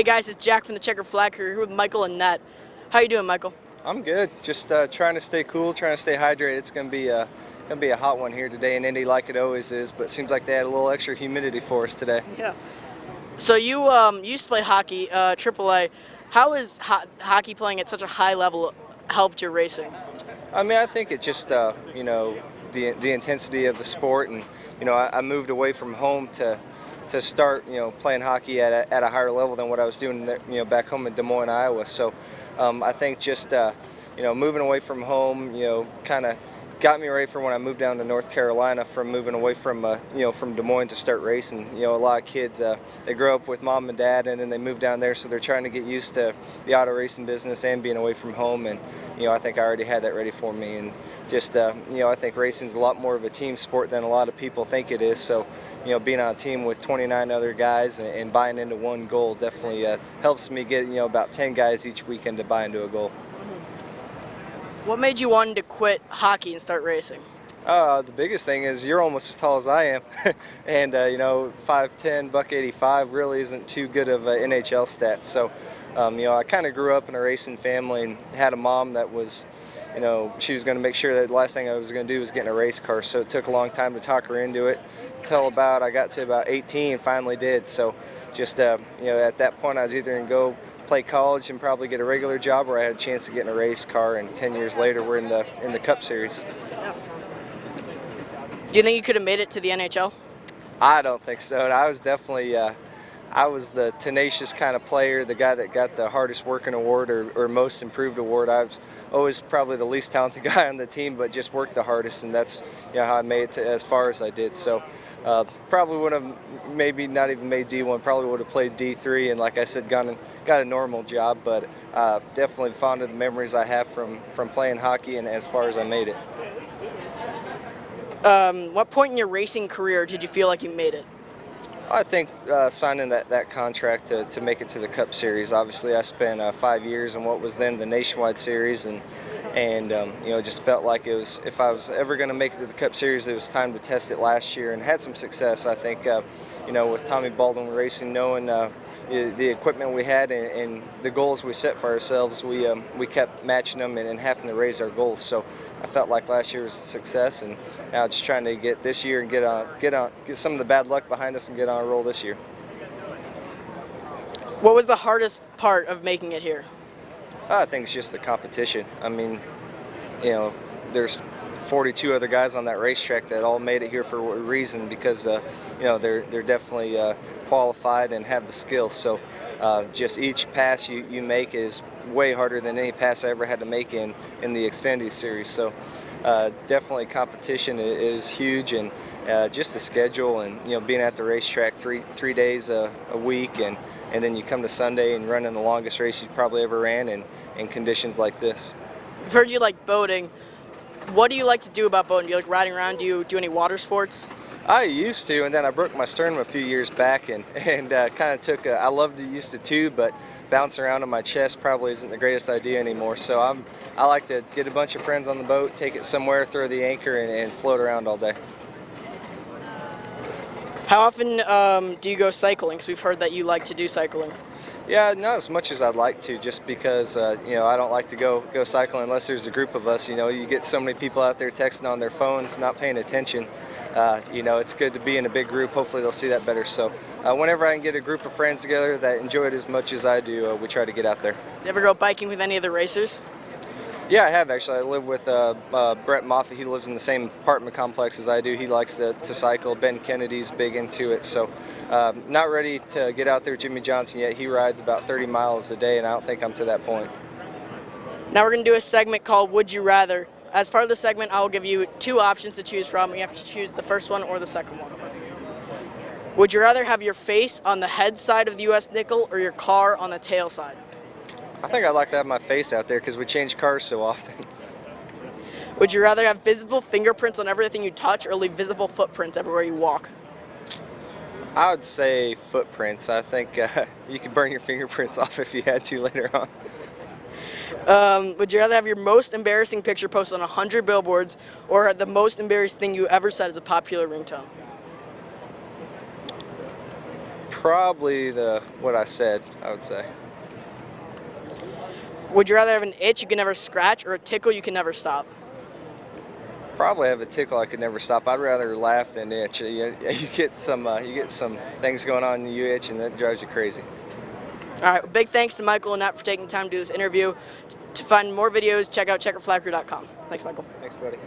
Hey guys, it's Jack from the Checker Flag Crew here with Michael Annett. How you doing, Michael? I'm good. Just trying to stay cool, trying to stay hydrated. It's gonna be a hot one here today in Indy, like it always is. But it seems like they had a little extra humidity for us today. Yeah. So you used to play hockey, AAA. How has hockey playing at such a high level helped your racing? I mean, I think it just the intensity of the sport, and I moved away from home to start playing hockey at a higher level than what I was doing there, back home in Des Moines, Iowa. So I think just moving away from home kind of got me ready for when I moved down to North Carolina from moving away from from Des Moines to start racing. A lot of kids they grow up with mom and dad, and then they move down there, so they're trying to get used to the auto racing business and being away from home. And I think I already had that ready for me. And just I think racing's a lot more of a team sport than a lot of people think it is. So being on a team with 29 other guys and buying into one goal definitely helps me get about 10 guys each weekend to buy into a goal. What made you want to quit hockey and start racing? The biggest thing is you're almost as tall as I am, and 5'10", $185 really isn't too good of NHL stats. So, I kind of grew up in a racing family and had a mom that was, she was going to make sure that the last thing I was going to do was get in a race car. So it took a long time to talk her into it. Until I got to about 18, finally did. So, just at that point, I was either going to go play college and probably get a regular job, or I had a chance to get in a race car, and 10 years later we're in the Cup Series. Do you think you could have made it to the NHL? I don't think so. I was definitely I was the tenacious kind of player, the guy that got the hardest working award or most improved award. I was always probably the least talented guy on the team, but just worked the hardest, and that's how I made it to as far as I did. So probably would have maybe not even made D1, probably would have played D3, and like I said, got a normal job. But definitely fond of the memories I have from playing hockey and as far as I made it. What point in your racing career did you feel like you made it? I think signing that contract to make it to the Cup Series. Obviously, I spent 5 years in what was then the Nationwide Series, and just felt like it was, if I was ever going to make it to the Cup Series, it was time to test it last year, and had some success. I think with Tommy Baldwin Racing, knowing the equipment we had and the goals we set for ourselves, we kept matching them and having to raise our goals. So I felt like last year was a success, and now just trying to get this year and get some of the bad luck behind us and get on a roll this year. What was the hardest part of making it here? I think it's just the competition. I mean, there's 42 other guys on that racetrack that all made it here for a reason, because they're definitely qualified and have the skills. So just each pass you make is way harder than any pass I ever had to make in the Xfinity Series. So definitely competition is huge, and just the schedule, and being at the racetrack three days a week, and then you come to Sunday and running the longest race you probably ever ran in conditions like this. I've heard you like boating. What do you like to do about boating? Do you like riding around? Do you do any water sports? I used to, and then I broke my sternum a few years back, and kind of took I loved to use the tube, but bouncing around on my chest probably isn't the greatest idea anymore. So I like to get a bunch of friends on the boat, take it somewhere, throw the anchor, and float around all day. How often do you go cycling? Because we've heard that you like to do cycling. Yeah, not as much as I'd like to, just because I don't like to go cycling unless there's a group of us. You get so many people out there texting on their phones, not paying attention. It's good to be in a big group. Hopefully they'll see that better. So whenever I can get a group of friends together that enjoy it as much as I do, we try to get out there. You ever go biking with any of the racers? Yeah, I have actually. I live with Brett Moffitt. He lives in the same apartment complex as I do. He likes to cycle. Ben Kennedy's big into it. So not ready to get out there with Jimmy Johnson yet. He rides about 30 miles a day, and I don't think I'm to that point. Now we're going to do a segment called Would You Rather. As part of the segment, I will give you two options to choose from. You have to choose the first one or the second one. Would you rather have your face on the head side of the U.S. nickel or your car on the tail side? I think I'd like to have my face out there because we change cars so often. Would you rather have visible fingerprints on everything you touch or leave visible footprints everywhere you walk? I would say footprints. I think you could burn your fingerprints off if you had to later on. Would you rather have your most embarrassing picture posted on 100 billboards or the most embarrassing thing you ever said as a popular ringtone? Probably what I said, I would say. Would you rather have an itch you can never scratch or a tickle you can never stop? Probably have a tickle I could never stop. I'd rather laugh than itch. You get some things going on, and you itch, and that drives you crazy. All right, big thanks to Michael Annett for taking the time to do this interview. To find more videos, check out checkerflagcrew.com. Thanks, Michael. Thanks, buddy.